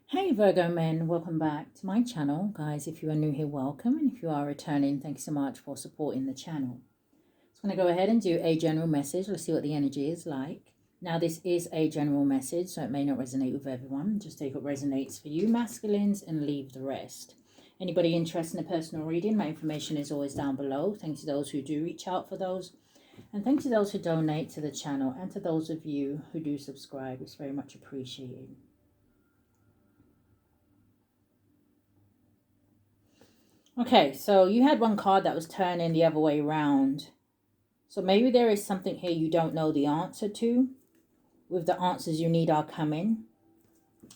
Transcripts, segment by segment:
Hey Virgo men, welcome back to my channel. Guys, if you are new here, welcome. And if you are returning, thank you so much for supporting the channel. So I'm going to go ahead and do a general message. Let's see what the energy is like. Now, this is a general message, so it may not resonate with everyone. Just take what resonates for you, masculines, and leave the rest. Anybody interested in a personal reading, my information is always down below. Thanks to those who do reach out for those. And thanks to those who donate to the channel and to those of you who do subscribe. It's very much appreciated. Okay, so you had one card that was turning the other way around. So maybe there is something here you don't know the answer to. With the answers you need are coming.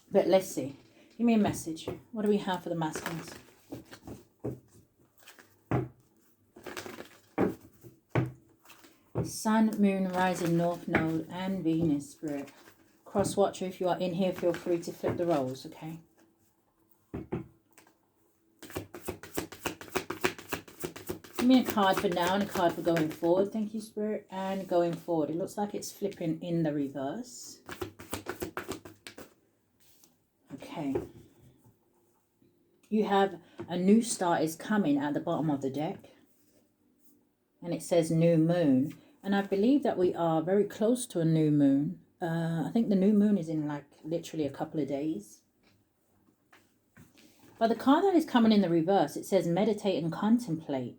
But let's see. Give me a message. What do we have for the masculines? Sun, Moon, Rising, North Node, and Venus, Spirit. Cross watcher, if you are in here, feel free to flip the roles, okay? Give me a card for now and a card for going forward. Thank you, Spirit. And going forward. It looks like it's flipping in the reverse. Okay. You have a new start is coming at the bottom of the deck. And it says new moon. And I believe that we are very close to a new moon. I think the new moon is in like literally a couple of days. But the card that is coming in the reverse, it says meditate and contemplate.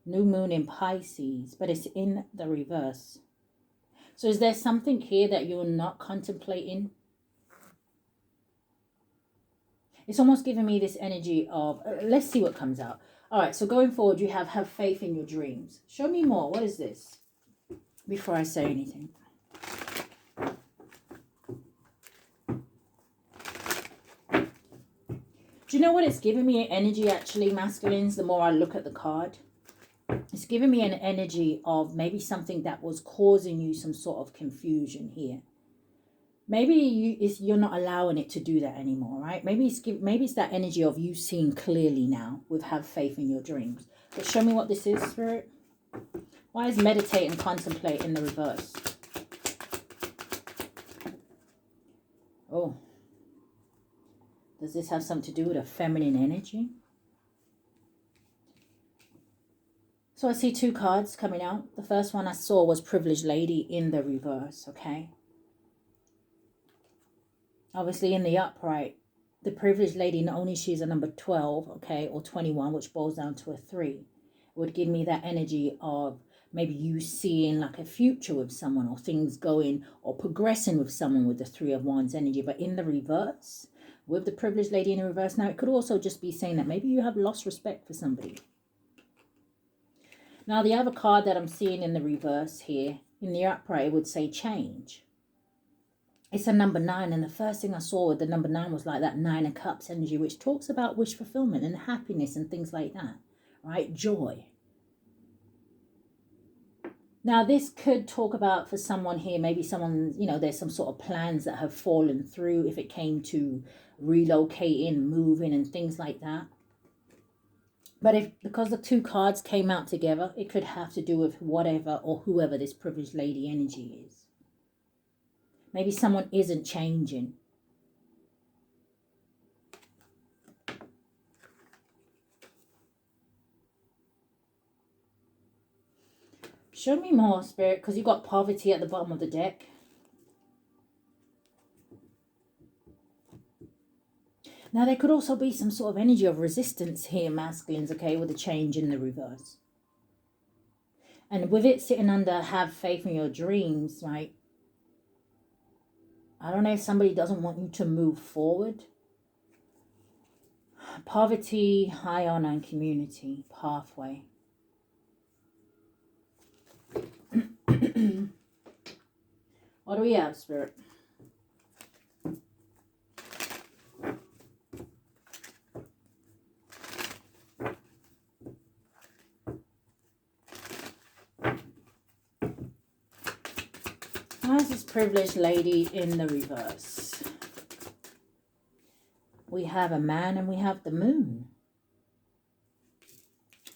New moon in Pisces, but it's in the reverse. So is there something here that you're not contemplating? It's almost giving me this energy of, let's see what comes out. All right, so going forward, you have faith in your dreams. Show me more. What is this? Before I say anything. Do you know what it's giving me energy, actually, masculines, the more I look at the card? It's giving me an energy of maybe something that was causing you some sort of confusion here. Maybe you're not allowing it to do that anymore, right? Maybe it's that energy of you seeing clearly now with have faith in your dreams. But show me what this is, Spirit. Why is meditate and contemplate in the reverse? Oh. Does this have something to do with a feminine energy? So I see two cards coming out. The first one I saw was Privileged Lady in the reverse, okay? Obviously in the upright, the Privileged Lady, not only she's a number 12, okay, or 21, which boils down to a 3, would give me that energy of maybe you seeing like a future with someone or things going or progressing with someone with the 3 of Wands energy. But in the reverse, with the Privileged Lady in the reverse, now it could also just be saying that maybe you have lost respect for somebody. Now, the other card that I'm seeing in the reverse here, in the upright, it would say change. It's a number 9, and the first thing I saw with the number 9 was like that 9 of Cups energy, which talks about wish fulfillment and happiness and things like that, right? Joy. Now, this could talk about for someone here, maybe someone, you know, there's some sort of plans that have fallen through if it came to relocating, moving and things like that. But because the two cards came out together, it could have to do with whatever or whoever this Privileged Lady energy is. Maybe someone isn't changing. Show me more, Spirit, because you've got poverty at the bottom of the deck. Now, there could also be some sort of energy of resistance here, masculines, okay, with the change in the reverse. And with it sitting under have faith in your dreams, right? I don't know if somebody doesn't want you to move forward. Poverty, high honor and community, pathway. What do we have, Spirit? Why is this Privileged Lady in the reverse? We have a man and we have the moon.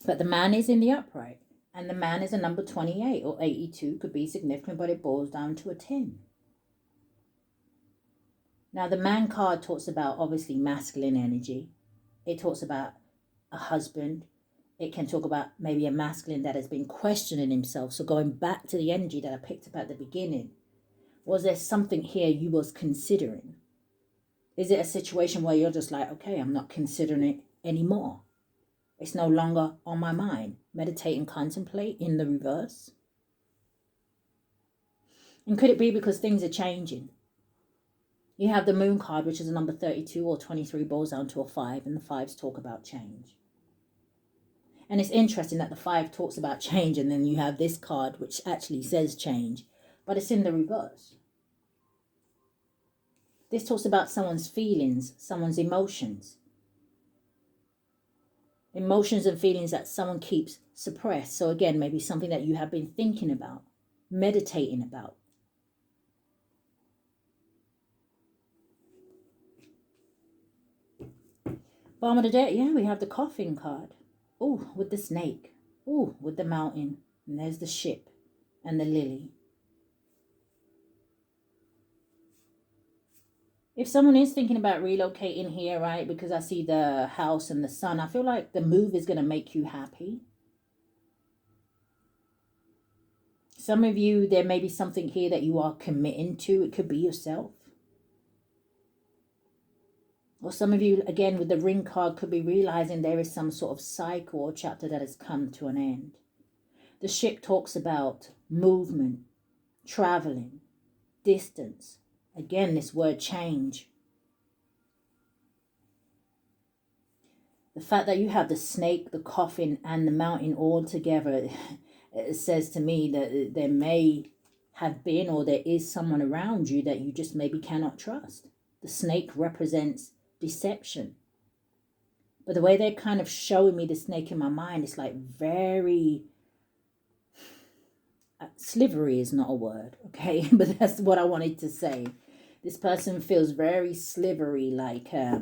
But the man is in the upright. And the man is a number 28 or 82. Could be significant, but it boils down to a 10. Now, the man card talks about, obviously, masculine energy. It talks about a husband. It can talk about maybe a masculine that has been questioning himself. So going back to the energy that I picked up at the beginning, was there something here you was considering? Is it a situation where you're just like, okay, I'm not considering it anymore? It's no longer on my mind. Meditate and contemplate in the reverse. And could it be because things are changing? You have the moon card, which is a number 32 or 23, boils down to a 5, and the 5s talk about change. And it's interesting that the 5 talks about change, and then you have this card, which actually says change, but it's in the reverse. This talks about someone's feelings, someone's emotions. Emotions and feelings that someone keeps suppressed. So again, maybe something that you have been thinking about, meditating about. Bottom of the deck, yeah, we have the coffin card. Oh, with the snake. Oh, with the mountain. And there's the ship and the lily. If someone is thinking about relocating here, right, because I see the house and the sun, I feel like the move is going to make you happy. Some of you, there may be something here that you are committing to. It could be yourself. Or some of you, again, with the ring card, could be realizing there is some sort of cycle or chapter that has come to an end. The ship talks about movement, traveling, distance. Again, this word change. The fact that you have the snake, the coffin, and the mountain all together, it says to me that there may have been or there is someone around you that you just maybe cannot trust. The snake represents deception. But the way they're kind of showing me the snake in my mind, it's like very... slivery is not a word, okay? But that's what I wanted to say. This person feels very slivery, like... I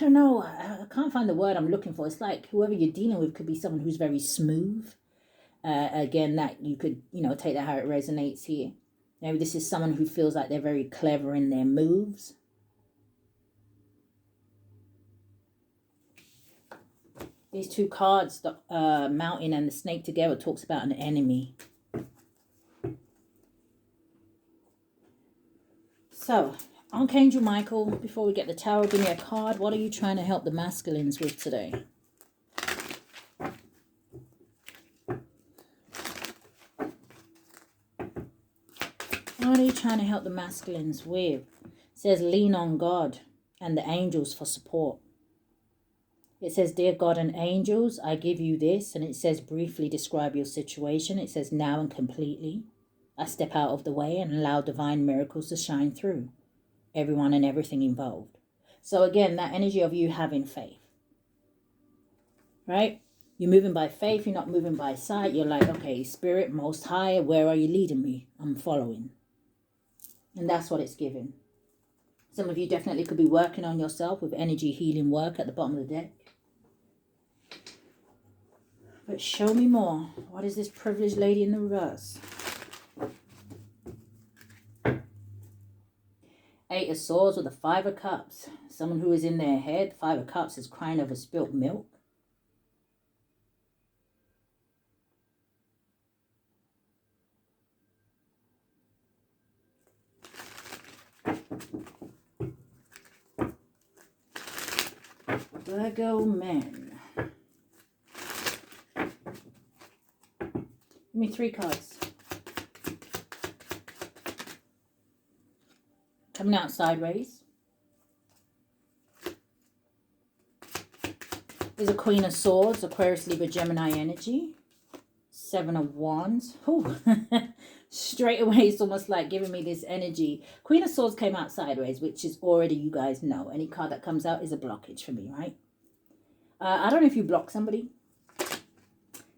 don't know. I can't find the word I'm looking for. It's like whoever you're dealing with could be someone who's very smooth. Again, that you could, take that how it resonates here. Maybe this is someone who feels like they're very clever in their moves. These two cards, the mountain and the snake together, talks about an enemy. So, Archangel Michael, before we get the Tower, give me a card. What are you trying to help the masculines with today? What are you trying to help the masculines with? It says, lean on God and the angels for support. It says, dear God and angels, I give you this. And it says, briefly describe your situation. It says, now and completely. I step out of the way and allow divine miracles to shine through everyone and everything involved. So again, that energy of you having faith, right? You're moving by faith. You're not moving by sight. You're like, okay, Spirit, Most High, where are you leading me? I'm following. And that's what it's giving. Some of you definitely could be working on yourself with energy healing work at the bottom of the deck. But show me more. What is this privileged lady in the reverse? Eight of Swords with the Five of Cups. Someone who is in their head. Five of Cups is crying over spilt milk. Virgo men. Give me 3 cards. Coming out sideways. There's a Queen of Swords, Aquarius, Libra, Gemini energy. 7 of Wands. Ooh. Straight away, it's almost like giving me this energy. Queen of Swords came out sideways, which is already, you guys know. Any card that comes out is a blockage for me, right? I don't know if you block somebody.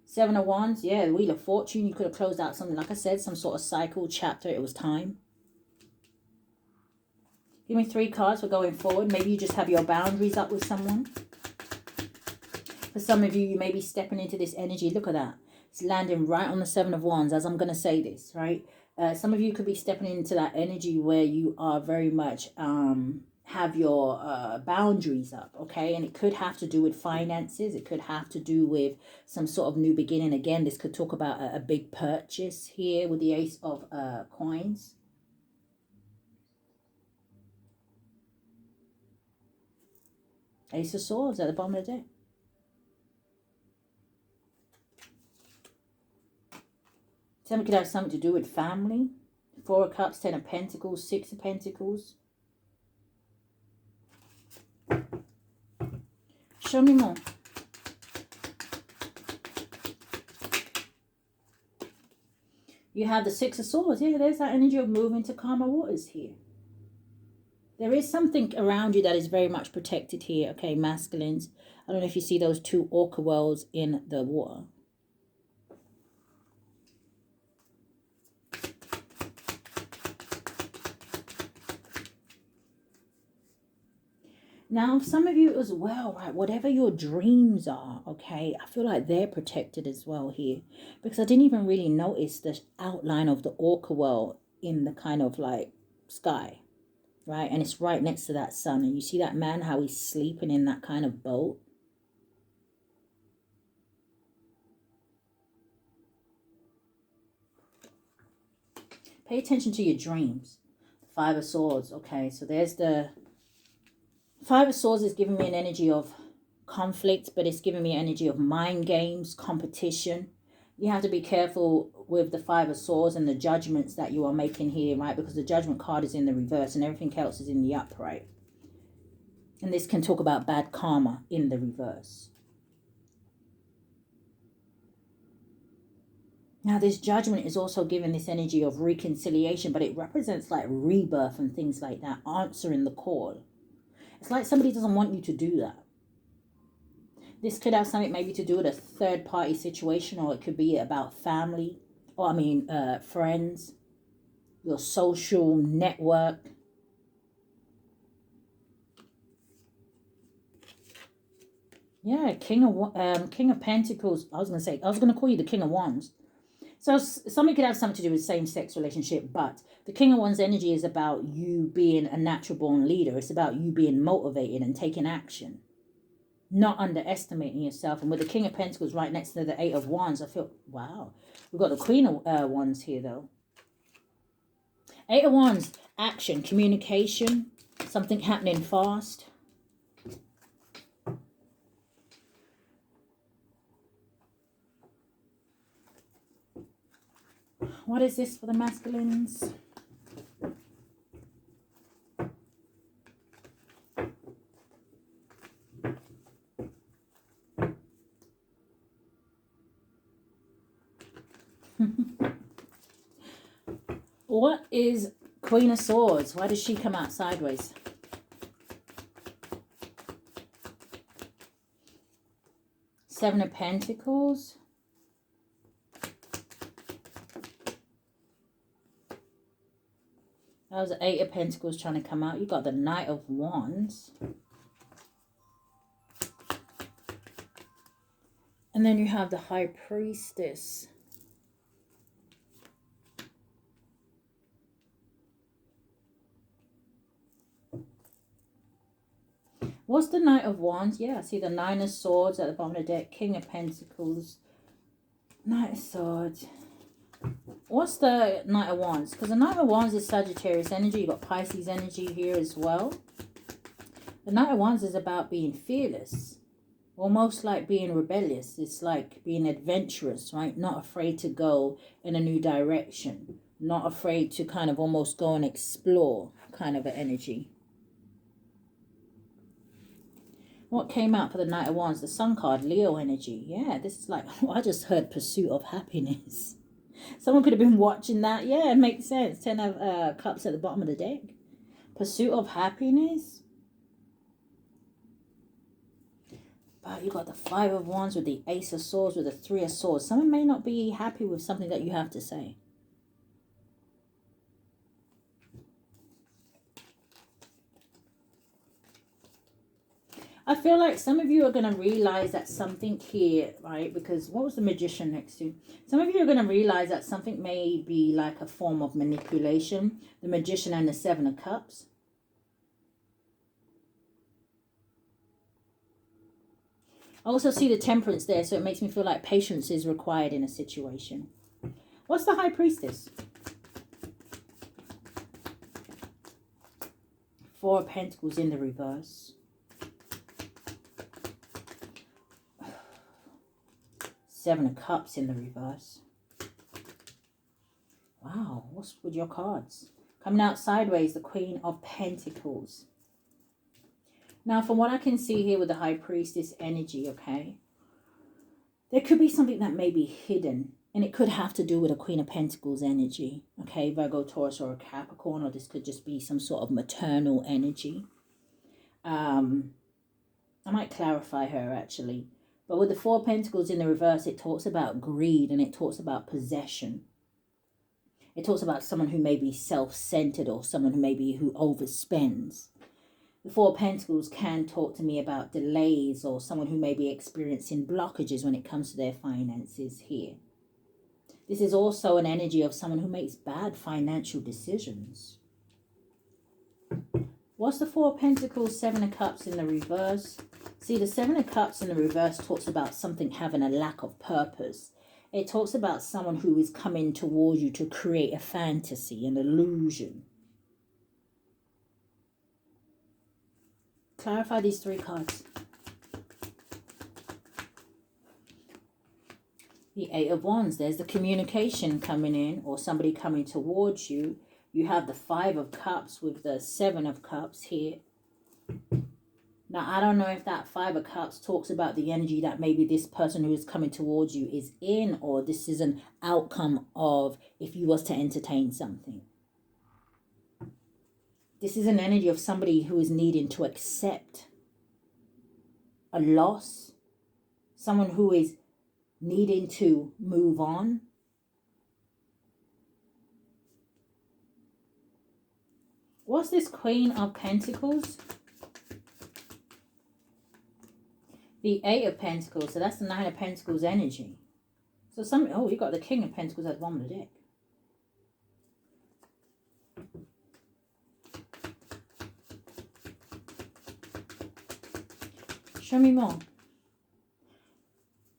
7 of Wands, yeah, the Wheel of Fortune. You could have closed out something, like I said, some sort of cycle, chapter. It was time. Give me 3 cards for going forward. Maybe you just have your boundaries up with someone. For some of you, you may be stepping into this energy. Look at that. It's landing right on the 7 of Wands as I'm going to say this, right? Some of you could be stepping into that energy where you are very much have your boundaries up, okay? And it could have to do with finances. It could have to do with some sort of new beginning. Again, this could talk about a big purchase here with the Ace of Coins. Ace of Swords at the bottom of the deck. Something could have something to do with family. 4 of Cups, 10 of Pentacles, 6 of Pentacles. Show me more. You have the 6 of Swords. Yeah, there's that energy of moving to calmer waters here. There is something around you that is very much protected here. Okay, masculines. I don't know if you see those 2 orca whales in the water. Now, some of you as well, right, whatever your dreams are, okay, I feel like they're protected as well here. Because I didn't even really notice the outline of the orca whale in the kind of like sky, right? And it's right next to that sun. And you see that man, how he's sleeping in that kind of boat. Pay attention to your dreams. 5 of Swords, okay, so there's the 5 of Swords is giving me an energy of conflict, but it's giving me energy of mind games, competition. You have to be careful with the 5 of Swords and the judgments that you are making here, right? Because the Judgment card is in the reverse and everything else is in the upright. And this can talk about bad karma in the reverse. Now, this Judgment is also giving this energy of reconciliation, but it represents like rebirth and things like that, answering the call. It's like somebody doesn't want you to do that. This could have something maybe to do with a third-party situation, or it could be about family, or friends, your social network. Yeah, King of Pentacles. I was going to call you the King of Wands. So something could have something to do with same-sex relationship, but the King of Wands energy is about you being a natural-born leader. It's about you being motivated and taking action, not underestimating yourself. And with the King of Pentacles right next to the 8 of Wands, I feel, wow. We've got the Queen of Wands here, though. 8 of Wands, action, communication, something happening fast. What is this for the masculines? What is Queen of Swords? Why does she come out sideways? Seven of Pentacles. That was the 8 of Pentacles trying to come out. You got the Knight of Wands. And then you have the High Priestess. What's the Knight of Wands? Yeah, I see the 9 of Swords at the bottom of the deck. King of Pentacles. Knight of Swords. What's the Knight of Wands? Because the Knight of Wands is Sagittarius energy. You've got Pisces energy here as well. The Knight of Wands is about being fearless. Almost like being rebellious. It's like being adventurous, right? Not afraid to go in a new direction. Not afraid to kind of almost go and explore kind of an energy. What came out for the Knight of Wands? The Sun card, Leo energy. Yeah, this is like, oh, I just heard pursuit of happiness. Someone could have been watching that. Yeah, it makes sense. 10 of Cups at the bottom of the deck. Pursuit of happiness. But you got the 5 of Wands with the Ace of Swords with the 3 of Swords. Someone may not be happy with something that you have to say. I feel like some of you are going to realize that something here, right? Because what was the Magician next to? Some of you are going to realize that something may be like a form of manipulation. The Magician and the Seven of Cups. I also see the Temperance there, so it makes me feel like patience is required in a situation. What's the High Priestess? Four of Pentacles in the reverse. Seven of Cups in the reverse. Wow, what's with your cards? Coming out sideways, the Queen of Pentacles. Now, from what I can see here with the High Priestess energy, okay, there could be something that may be hidden. And it could have to do with a Queen of Pentacles energy. Okay, Virgo, Taurus, or a Capricorn. Or this could just be some sort of maternal energy. I might clarify her, actually. But with the Four of Pentacles in the reverse, it talks about greed and it talks about possession. It talks about someone who may be self-centered or someone who overspends. The Four of Pentacles can talk to me about delays or someone who may be experiencing blockages when it comes to their finances here. This is also an energy of someone who makes bad financial decisions. What's the Four of Pentacles, Seven of Cups in the reverse? See, the Seven of Cups in the reverse talks about something having a lack of purpose. It talks about someone who is coming towards you to create a fantasy, an illusion. Clarify these three cards. The Eight of Wands, there's the communication coming in or somebody coming towards you. You have the Five of Cups with the Seven of Cups here. Now, I don't know if that Five of Cups talks about the energy that maybe this person who is coming towards you is in, or this is an outcome of if you was to entertain something. This is an energy of somebody who is needing to accept a loss. Someone who is needing to move on. What's this Queen of Pentacles? The Eight of Pentacles. So that's the Nine of Pentacles energy. So oh, you got the King of Pentacles at the bottom of the deck. Show me more.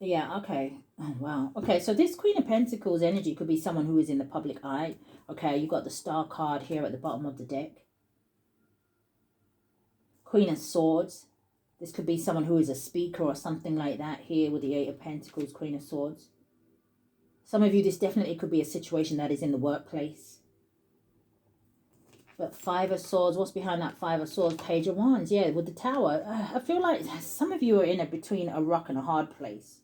Yeah, okay. Oh, wow. Okay, so this Queen of Pentacles energy could be someone who is in the public eye. Okay, you got the Star card here at the bottom of the deck. Queen of Swords. This could be someone who is a speaker or something like that here with the Eight of Pentacles, Queen of Swords. Some of you, this definitely could be a situation that is in the workplace. But Five of Swords, what's behind that Five of Swords? Page of Wands, yeah, with the Tower. I feel like some of you are in between a rock and a hard place.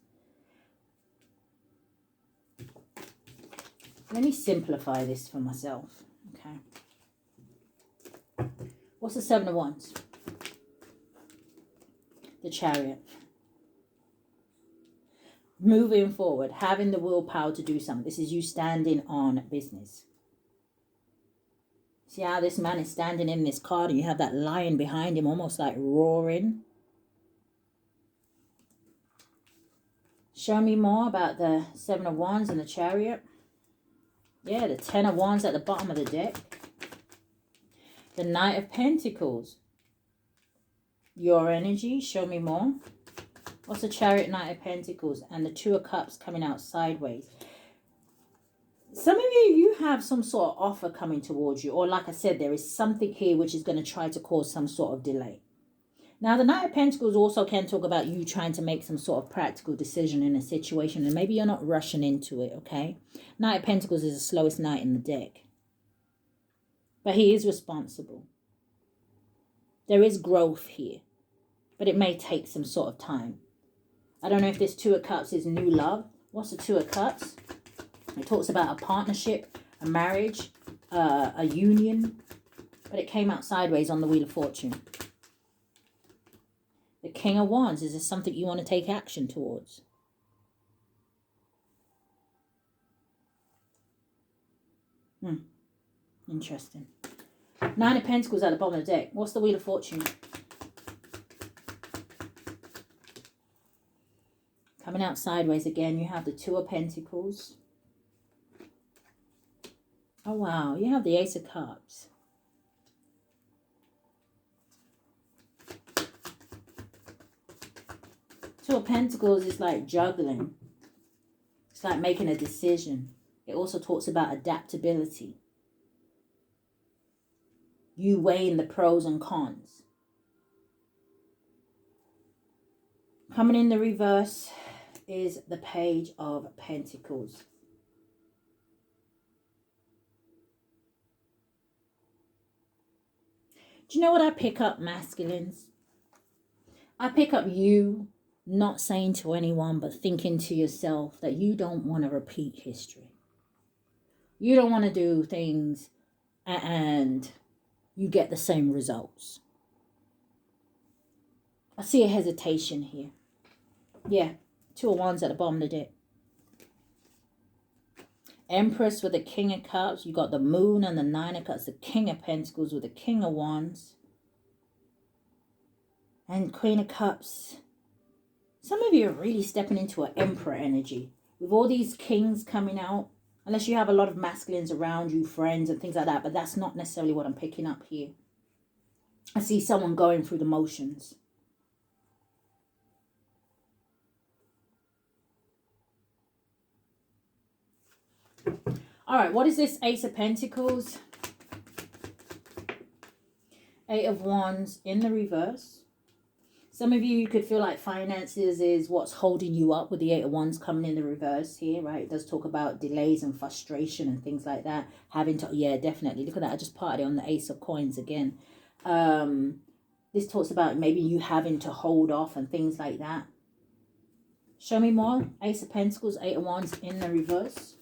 Let me simplify this for myself, okay? What's the Seven of Wands? The Chariot. Moving forward, having the willpower to do something. This is you standing on business. See how this man is standing in this card and you have that lion behind him almost like roaring. Show me more about the Seven of Wands and the Chariot. Yeah, the Ten of Wands at the bottom of the deck. The Knight of Pentacles. Your energy, show me more. What's the Chariot, Knight of Pentacles, and the Two of Cups coming out sideways? Some of you have some sort of offer coming towards you. Or like I said, there is something here which is going to try to cause some sort of delay. Now, the Knight of Pentacles also can talk about you trying to make some sort of practical decision in a situation. And maybe you're not rushing into it, okay? Knight of Pentacles is the slowest knight in the deck. But he is responsible. There is growth here. But it may take some sort of time. I don't know if this Two of Cups is new love. What's the Two of Cups? It talks about a partnership, a marriage, a union. But it came out sideways on the Wheel of Fortune. The King of Wands. Is this something you want to take action towards? Interesting. Nine of Pentacles at the bottom of the deck. What's the Wheel of Fortune? Coming out sideways again, you have the Two of Pentacles. Oh, wow. You have the Ace of Cups. Two of Pentacles is like juggling. It's like making a decision. It also talks about adaptability. You weighing the pros and cons. Coming in the reverse is the Page of Pentacles. Do you know what I pick up, masculines? I pick up you not saying to anyone, but thinking to yourself that you don't want to repeat history. You don't want to do things and you get the same results. I see a hesitation here. Yeah, Two of Wands at the bottom of the deck. Empress with the King of Cups. You got the Moon and the Nine of Cups. The King of Pentacles with the King of Wands. And Queen of Cups. Some of you are really stepping into an Emperor energy. With all these kings coming out. Unless you have a lot of masculines around you, friends and things like that. But that's not necessarily what I'm picking up here. I see someone going through the motions. All right, what is this Ace of Pentacles? Eight of Wands in the reverse. Some of you could feel like finances is what's holding you up with the Eight of Wands coming in the reverse here, right? It does talk about delays and frustration and things like that. Having to, yeah, definitely. Look at that. I just parted on the Ace of Coins again. This talks about maybe you having to hold off and things like that. Show me more. Ace of Pentacles, Eight of Wands in the reverse.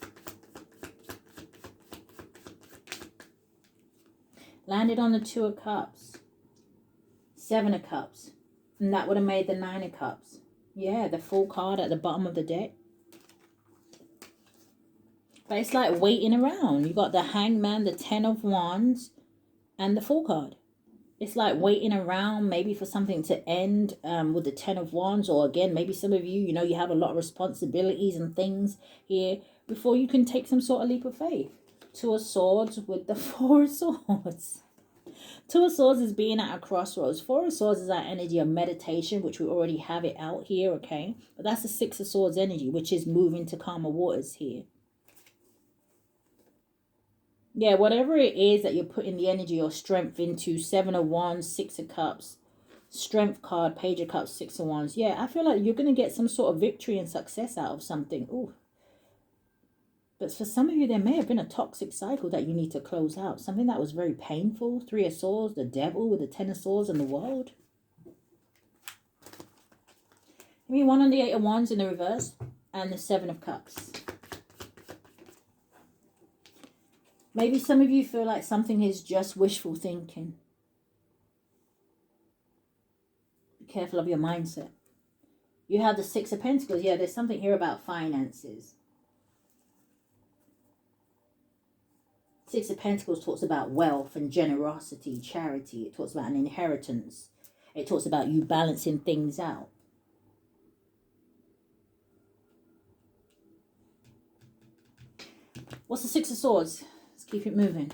Landed on the Two of Cups. Seven of Cups. And that would have made the Nine of Cups. Yeah, the full card at the bottom of the deck. But it's like waiting around. You got the Hangman, the Ten of Wands, and the full card. It's like waiting around maybe for something to end with the Ten of Wands. Or again, maybe some of you, you know, you have a lot of responsibilities and things here before you can take some sort of leap of faith. Two of Swords with the Four of Swords. Two of Swords is being at a crossroads. Four of Swords is our energy of meditation, which we already have it out here, okay? But that's the Six of Swords energy, which is moving to calmer waters here. Yeah, whatever it is that you're putting the energy or strength into, Seven of Wands, Six of Cups, Strength card, Page of Cups, Six of Wands. Yeah, I feel like you're going to get some sort of victory and success out of something. Ooh. But for some of you, there may have been a toxic cycle that you need to close out. Something that was very painful. Three of Swords, the Devil with the Ten of Swords and the World. Give me one on the Eight of Wands in the reverse. And the Seven of Cups. Maybe some of you feel like something is just wishful thinking. Be careful of your mindset. You have the Six of Pentacles. Yeah, there's something here about finances. Six of Pentacles talks about wealth and generosity, charity. It talks about an inheritance. It talks about you balancing things out. What's the Six of Swords? Let's keep it moving.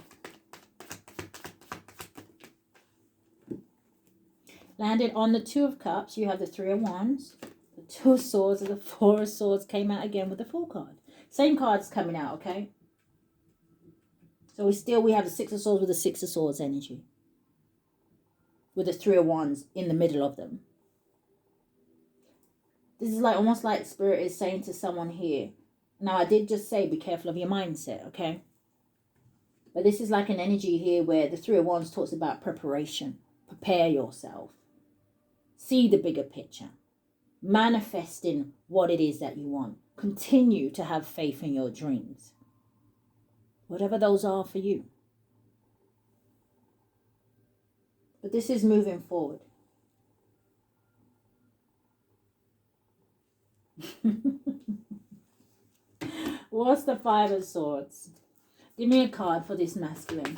Landed on the Two of Cups. You have the Three of Wands. The Two of Swords and the Four of Swords came out again with the full card. Same cards coming out, okay? So we have the Six of Swords with the Six of Swords energy. With the Three of Wands in the middle of them. This is like almost like Spirit is saying to someone here. Now, I did just say be careful of your mindset, okay? But this is like an energy here where the Three of Wands talks about preparation. Prepare yourself. See the bigger picture. Manifesting what it is that you want. Continue to have faith in your dreams. Whatever those are for you. But this is moving forward. What's the Five of Swords? Give me a card for this masculine.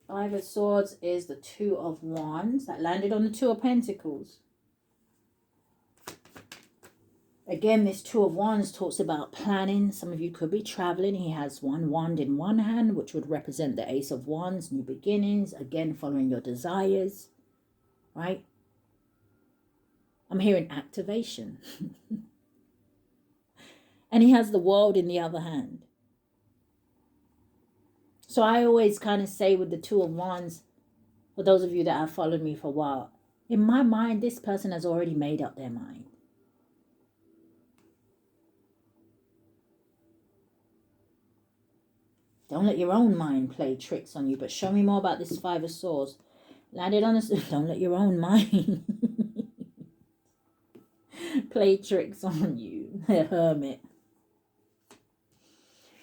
Five of Swords is the Two of Wands. That landed on the Two of Pentacles. Again, this Two of Wands talks about planning. Some of you could be traveling. He has one wand in one hand, which would represent the Ace of Wands, new beginnings, again, following your desires, right? I'm hearing activation. And he has the World in the other hand. So I always kind of say with the Two of Wands, for those of you that have followed me for a while, in my mind, this person has already made up their mind. Don't let your own mind play tricks on you. But show me more about this Five of Swords. Landed on this. Don't let your own mind play tricks on you. The Hermit.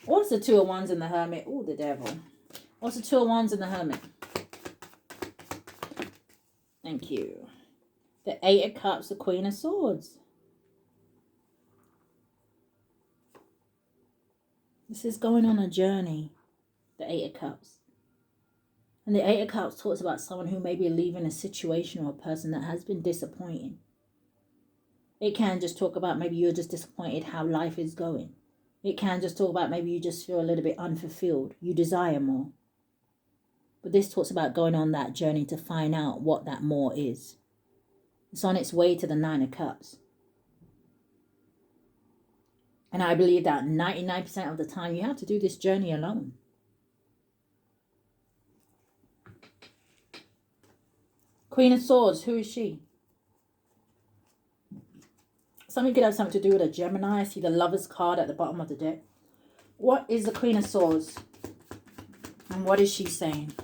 What's the Two of Wands and the Hermit? Oh, the Devil. What's the Two of Wands and the Hermit? Thank you. The Eight of Cups, the Queen of Swords. This is going on a journey. The Eight of Cups. And the Eight of Cups talks about someone who may be leaving a situation or a person that has been disappointing. It can just talk about maybe you're just disappointed how life is going. It can just talk about maybe you just feel a little bit unfulfilled. You desire more. But this talks about going on that journey to find out what that more is. It's on its way to the Nine of Cups. And I believe that 99% of the time you have to do this journey alone. Queen of Swords, who is she? Something could have something to do with a Gemini. I see the Lover's card at the bottom of the deck. What is the Queen of Swords? And what is she saying?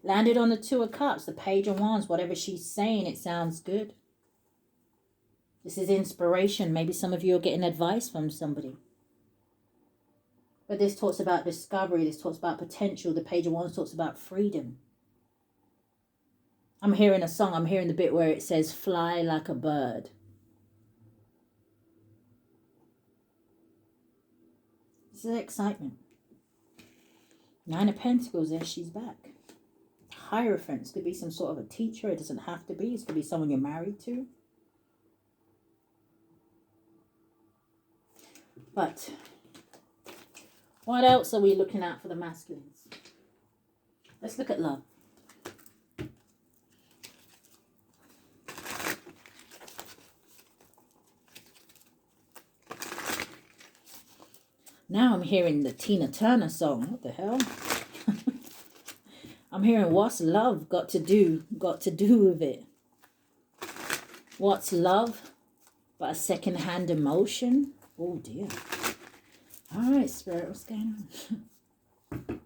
Landed on the Two of Cups, the Page of Wands. Whatever she's saying, it sounds good. This is inspiration. Maybe some of you are getting advice from somebody. But this talks about discovery. This talks about potential. The Page of Wands talks about freedom. I'm hearing a song. I'm hearing the bit where it says, fly like a bird. This is excitement. Nine of Pentacles. There she's back. Hierophant. Could be some sort of a teacher. It doesn't have to be. It could be someone you're married to. But what else are we looking at for the masculines? Let's look at love. Now I'm hearing the Tina Turner song. What the hell? I'm hearing what's love got to do with it. What's love but a second-hand emotion? Oh dear. All right, Spirit, what's going on?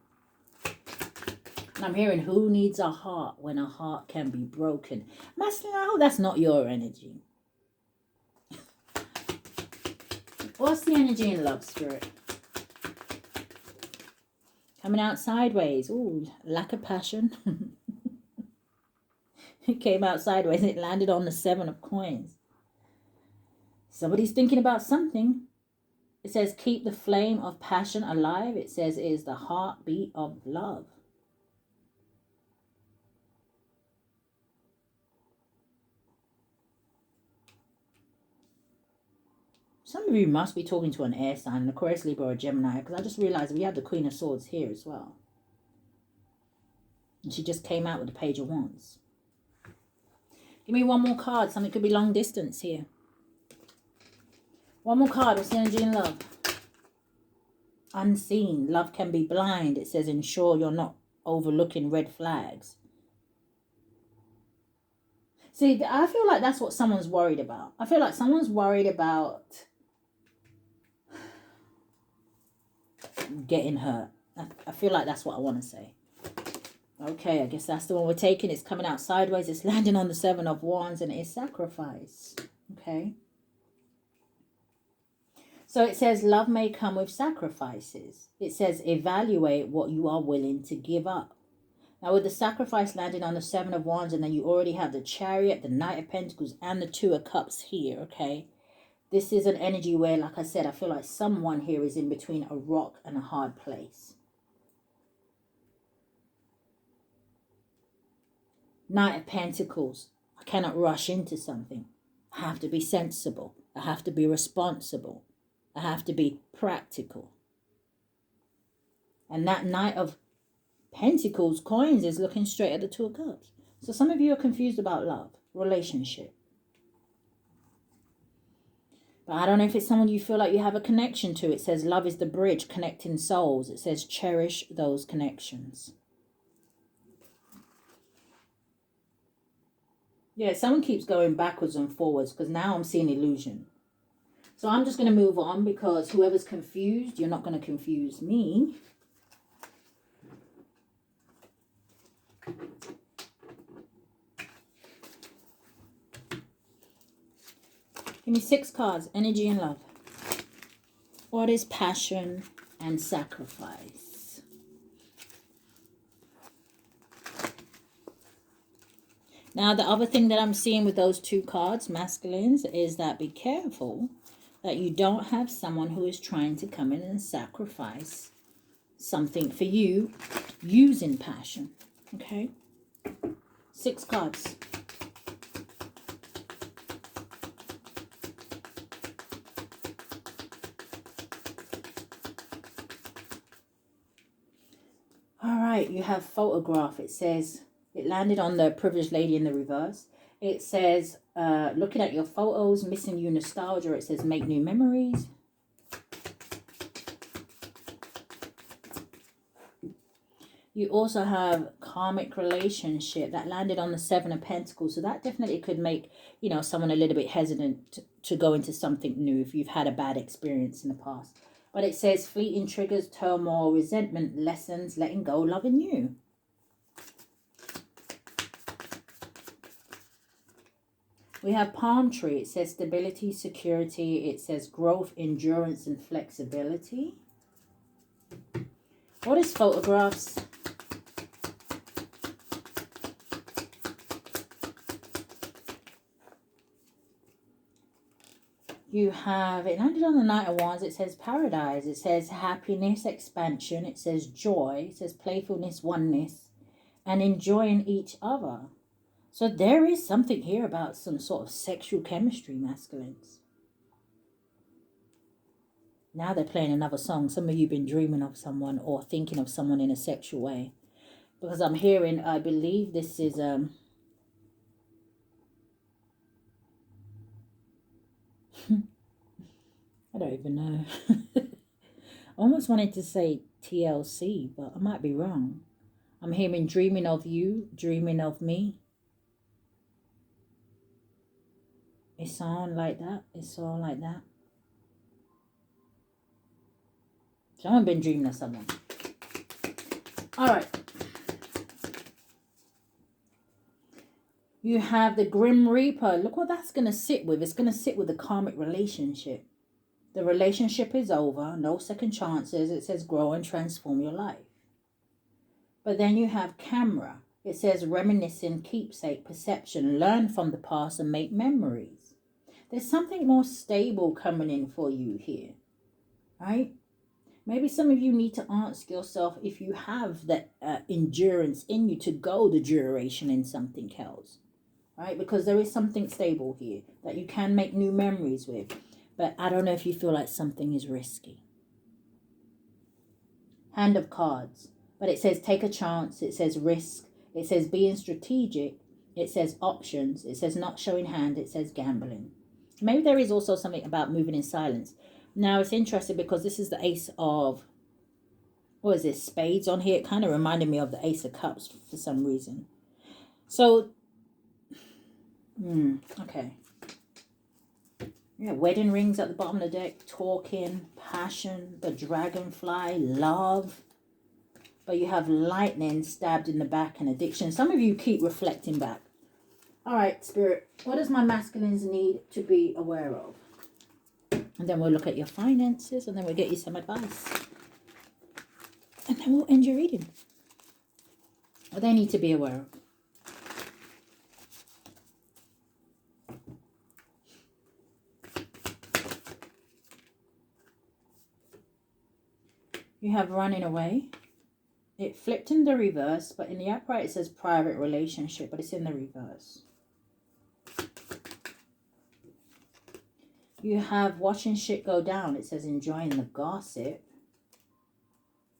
And I'm hearing who needs a heart when a heart can be broken. Masculine, I hope that's not your energy. What's the energy in love, Spirit? Coming out sideways. Ooh, lack of passion. It came out sideways. It landed on the Seven of Coins. Somebody's thinking about something. It says, keep the flame of passion alive. It says, it is the heartbeat of love. Some of you must be talking to an air sign, an Aquarius, Libra, or a Gemini, because I just realized we have the Queen of Swords here as well. And she just came out with the Page of Wands. Give me one more card. Something could be long distance here. One more card. What's the energy in love? Unseen. Love can be blind. It says, ensure you're not overlooking red flags. See, I feel like that's what someone's worried about. I feel like someone's worried about getting hurt. I feel like that's what I want to say. Okay, I guess that's the one we're taking. It's coming out sideways. It's landing on the Seven of Wands and it is sacrifice. Okay. So it says love may come with sacrifices. It says evaluate what you are willing to give up. Now with the sacrifice landing on the Seven of Wands, and then you already have the Chariot, the Knight of Pentacles, and the Two of Cups here, okay? This is an energy where, like I said, I feel like someone here is in between a rock and a hard place. Knight of Pentacles. I cannot rush into something. I have to be sensible. I have to be responsible. I have to be practical. And that Knight of Pentacles coins is looking straight at the Two of Cups. So some of you are confused about love, relationship. But I don't know if it's someone you feel like you have a connection to. It says love is the bridge connecting souls. It says cherish those connections. Yeah, someone keeps going backwards and forwards because now I'm seeing illusion. So I'm just going to move on because whoever's confused, you're not going to confuse me. Give me 6 cards. Energy and love. What is passion and sacrifice? Now, the other thing that I'm seeing with those 2 cards, masculines, is that be careful that you don't have someone who is trying to come in and sacrifice something for you using passion. Okay? 6 cards. All right, you have photograph. It says, it landed on the privileged lady in the reverse. It says, looking at your photos, missing you nostalgia. It says, make new memories. You also have karmic relationship. That landed on the 7 of Pentacles. So that definitely could make, you know, someone a little bit hesitant to go into something new if you've had a bad experience in the past. But it says fleeting triggers, turmoil, resentment, lessons, letting go, loving you. We have palm tree. It says stability, security. It says growth, endurance, and flexibility. What is photographs? You have, it landed on the Knight of Wands. It says paradise. It says happiness, expansion. It says joy. It says playfulness, oneness, and enjoying each other. So there is something here about some sort of sexual chemistry, masculines. Now they're playing another song. Some of you have been dreaming of someone or thinking of someone in a sexual way. Because I'm hearing, I believe this is... I don't even know. I almost wanted to say TLC, but I might be wrong. I'm hearing dreaming of you, dreaming of me. It's on like that. It's all like that. Someone been dreaming of someone. All right. You have the Grim Reaper. Look what that's going to sit with. It's going to sit with the karmic relationship. The relationship is over. No second chances. It says grow and transform your life. But then you have camera. It says reminiscing, keepsake, perception. Learn from the past and make memories. There's something more stable coming in for you here. Right? Maybe some of you need to ask yourself if you have that endurance in you to go the duration in something else. Right? Because there is something stable here that you can make new memories with. But I don't know if you feel like something is risky. Hand of cards. But it says take a chance. It says risk. It says being strategic. It says options. It says not showing hand. It says gambling. Maybe there is also something about moving in silence. Now it's interesting because this is the Ace of... What is this? Spades on here. It kind of reminded me of the Ace of Cups for some reason. So... okay. Yeah, wedding rings at the bottom of the deck. Talking, passion, the dragonfly, love. But you have lightning stabbed in the back and addiction. Some of you keep reflecting back. All right, Spirit. What does my masculines need to be aware of? And then we'll look at your finances. And then we'll get you some advice. And then we'll end your reading. What they need to be aware of. You have running away. It flipped in the reverse, but in the upright it says private relationship, but it's in the reverse. You have watching shit go down. It says enjoying the gossip.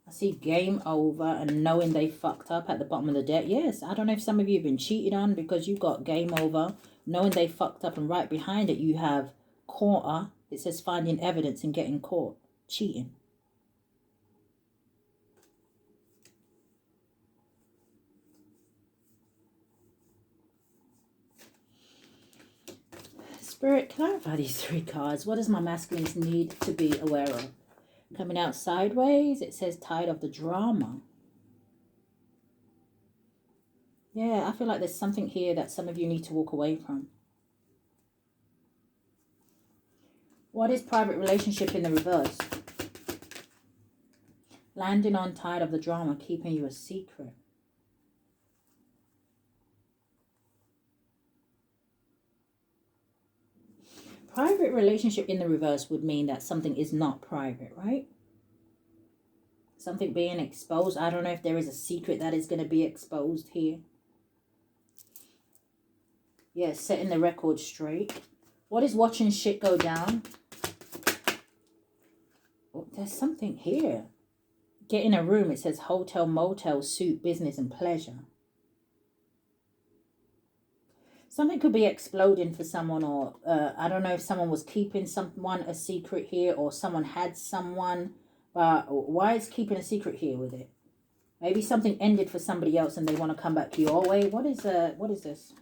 I see game over and knowing they fucked up at the bottom of the deck. Yes, I don't know if some of you have been cheated on because you got game over, knowing they fucked up, and right behind it you have quarter. It says finding evidence and getting caught cheating. Spirit, clarify these 3 cards. What does my masculines need to be aware of? Coming out sideways, it says tired of the drama. Yeah, I feel like there's something here that some of you need to walk away from. What is private relationship in the reverse? Landing on tired of the drama, keeping you a secret. Private relationship in the reverse would mean that something is not private, right? Something being exposed. I don't know if there is a secret that is going to be exposed here. Yes, setting the record straight. What is watching shit go down? Oh, there's something here. Get in a room. It says hotel, motel, suit, business, and pleasure. Something could be exploding for someone, or I don't know if someone was keeping someone a secret here, or someone had someone. But why is keeping a secret here with it? Maybe something ended for somebody else and they want to come back your way. What is this?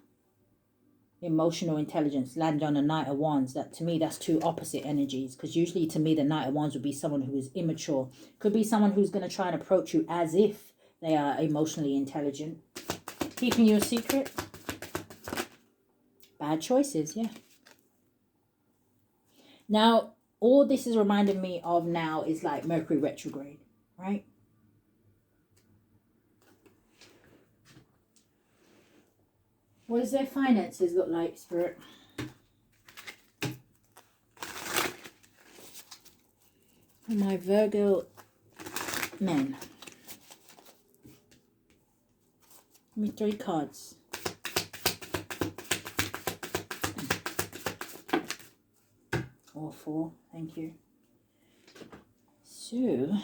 Emotional intelligence, land on a Knight of Wands. That, to me, that's 2 opposite energies, because usually to me the Knight of Wands would be someone who is immature. Could be someone who's going to try and approach you as if they are emotionally intelligent. Keeping you a secret. Bad choices, yeah. Now, all this is reminding me of now is like Mercury retrograde, right? What does their finances look like, Spirit? And my Virgo men. Give me 3 cards. Or 4, thank you. So,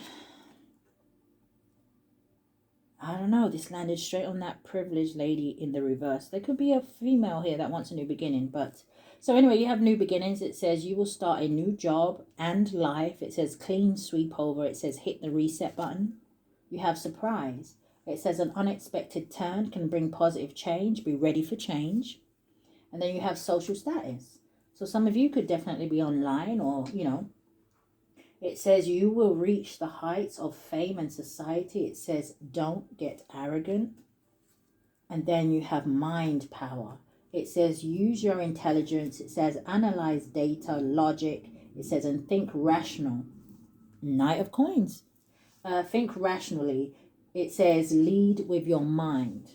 I don't know, this landed straight on that privileged lady in the reverse. There could be a female here that wants a new beginning, but... So anyway, you have new beginnings. It says you will start a new job and life. It says clean sweep over. It says hit the reset button. You have surprise. It says an unexpected turn can bring positive change. Be ready for change. And then you have social status. So some of you could definitely be online, or, you know, it says you will reach the heights of fame and society. It says don't get arrogant. And then you have mind power. It says use your intelligence. It says analyze data, logic. It says and think rational. Knight of Coins. Think rationally. It says lead with your mind.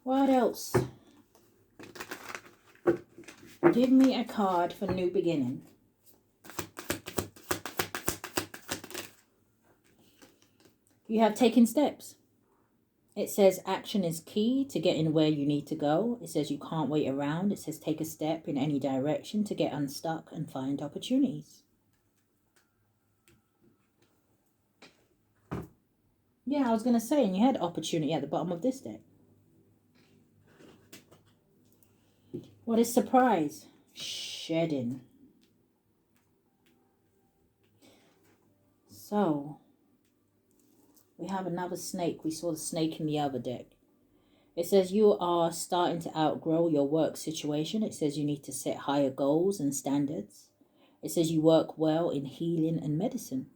What else? Give me a card for new beginning. You have taken steps. It says action is key to getting where you need to go. It says you can't wait around. It says take a step in any direction to get unstuck and find opportunities. Yeah, I was going to say, and you had opportunity at the bottom of this deck. What is surprise? Shedding. So, we have another snake. We saw the snake in the other deck. It says you are starting to outgrow your work situation. It says you need to set higher goals and standards. It says you work well in healing and medicine.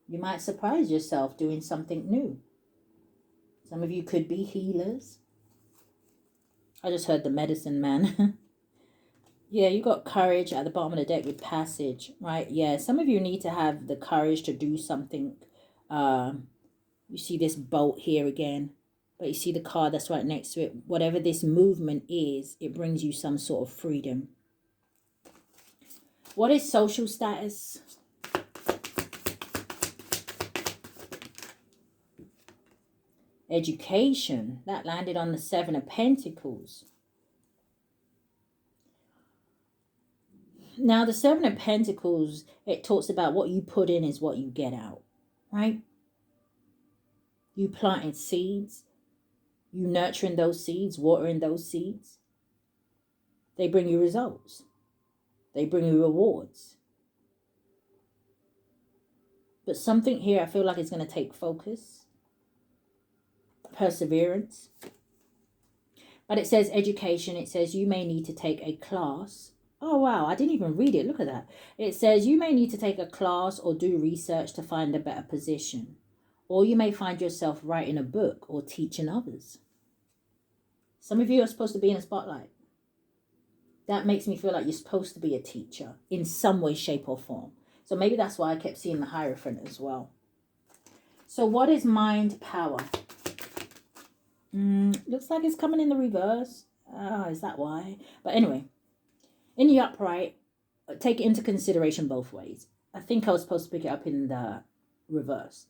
You might surprise yourself doing something new. Some of you could be healers. I just heard the medicine man. Yeah, you got courage at the bottom of the deck with passage, right? Yeah, some of you need to have the courage to do something. You see this boat here again, but you see the card that's right next to it. Whatever this movement is, it brings you some sort of freedom. What is social status? Education, that landed on the Seven of Pentacles. Now, the Seven of Pentacles, it talks about what you put in is what you get out, right? You planted seeds, you nurturing those seeds, watering those seeds. They bring you results. They bring you rewards. But something here, I feel like it's going to take focus, perseverance. But it says education. It says you may need to take a class. Oh, wow. I didn't even read it. Look at that. It says you may need to take a class or do research to find a better position. Or you may find yourself writing a book or teaching others. Some of you are supposed to be in a spotlight. That makes me feel like you're supposed to be a teacher in some way, shape, or form. So maybe that's why I kept seeing the Hierophant as well. So what is mind power? Looks like it's coming in the reverse. Is that why? But anyway, in the upright, take it into consideration both ways. I think I was supposed to pick it up in the reverse.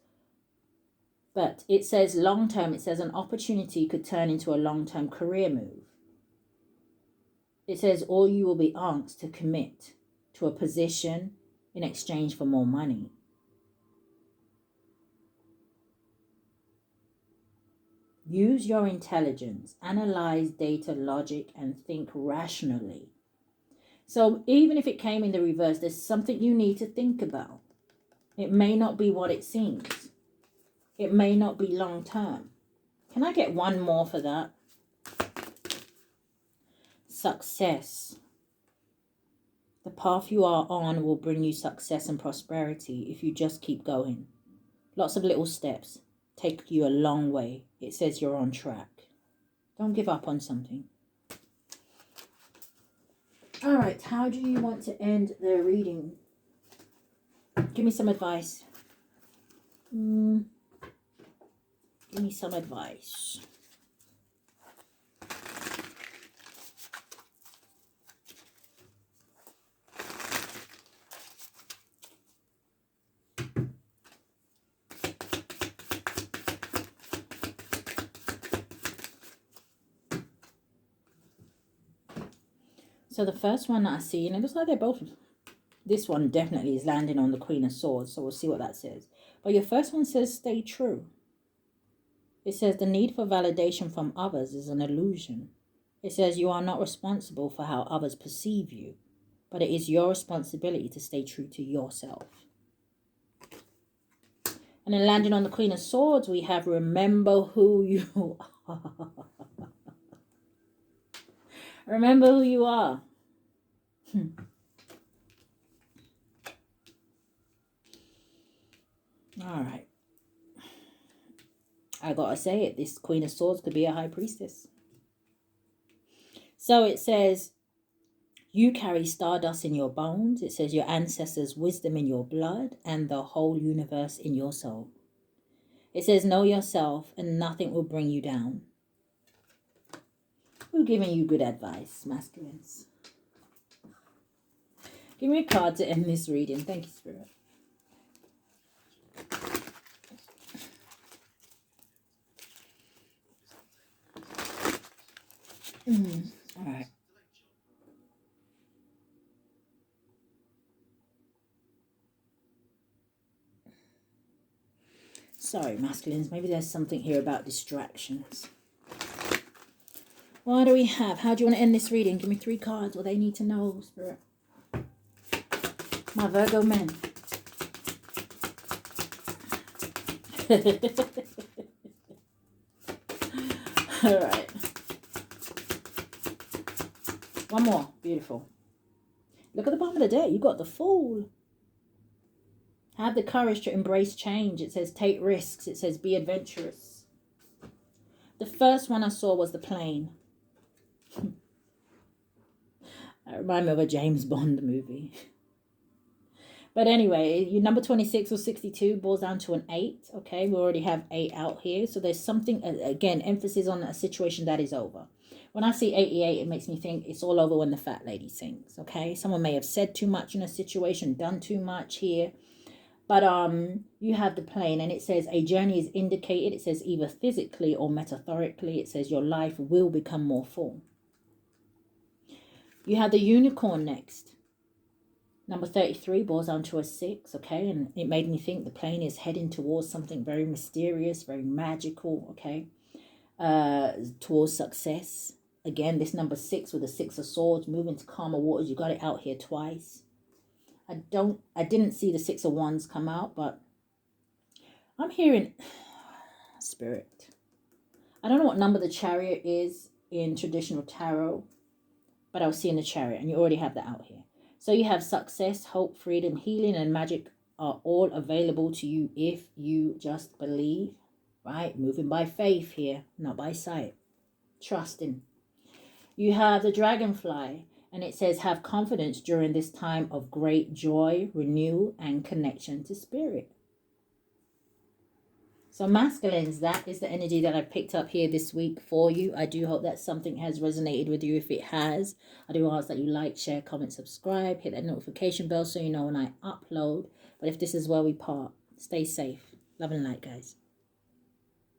But it says long term, it says an opportunity could turn into a long-term career move. It says, or you will be asked to commit to a position in exchange for more money. Use your intelligence, analyze data, logic, and think rationally. So even if it came in the reverse, there's something you need to think about. It may not be what it seems. It may not be long term. Can I get one more for that? Success. The path you are on will bring you success and prosperity if you just keep going. Lots of little steps take you a long way. It says you're on track. Don't give up on something. All right, how do you want to end the reading? Give me some advice. Give me some advice. So the first one that I see, and it looks like they're both, this one definitely is landing on the Queen of Swords, so we'll see what that says. But your first one says stay true. It says the need for validation from others is an illusion. It says you are not responsible for how others perceive you, but it is your responsibility to stay true to yourself. And then landing on the Queen of Swords, we have remember who you are. Remember who you are. All right. I gotta say it. This Queen of Swords could be a high priestess. So it says, you carry stardust in your bones. It says your ancestors' wisdom in your blood and the whole universe in your soul. It says know yourself and nothing will bring you down. We're giving you good advice, masculines. Give me a card to end this reading. Thank you, Spirit. All right. Sorry, masculines. Maybe there's something here about distractions. What do we have? How do you want to end this reading? Give me 3 cards. What they need to know, Spirit. My Virgo men. All right. One more. Beautiful. Look at the bottom of the deck. You got the Fool. Have the courage to embrace change. It says take risks. It says be adventurous. The first one I saw was the Plane. That reminds me of a James Bond movie. But anyway, your number 26 or 62 boils down to an 8. Okay, we already have 8 out here. So there's something, again, emphasis on a situation that is over. When I see 88, it makes me think it's all over when the fat lady sings. Okay, someone may have said too much in a situation, done too much here. But you have the plane, and it says a journey is indicated. It says either physically or metaphorically. It says your life will become more full. You have the unicorn next. Number 33 boils down to a 6, okay? And it made me think the plane is heading towards something very mysterious, very magical, okay? Towards success. Again, this number 6 with the 6 of swords, moving to calmer waters. You got it out here twice. I didn't see the 6 of wands come out, but I'm hearing spirit. I don't know what number the chariot is in traditional tarot, but I was seeing the chariot, and you already have that out here. So you have success, hope, freedom, healing, and magic are all available to you if you just believe, right? Moving by faith here, not by sight. Trusting. You have the dragonfly, and it says have confidence during this time of great joy, renewal, and connection to spirit. So masculines, that is the energy that I picked up here this week for you. I do hope that something has resonated with you. If it has, I do ask that you like, share, comment, subscribe, hit that notification bell so you know when I upload. But if this is where we part, stay safe. Love and light, guys.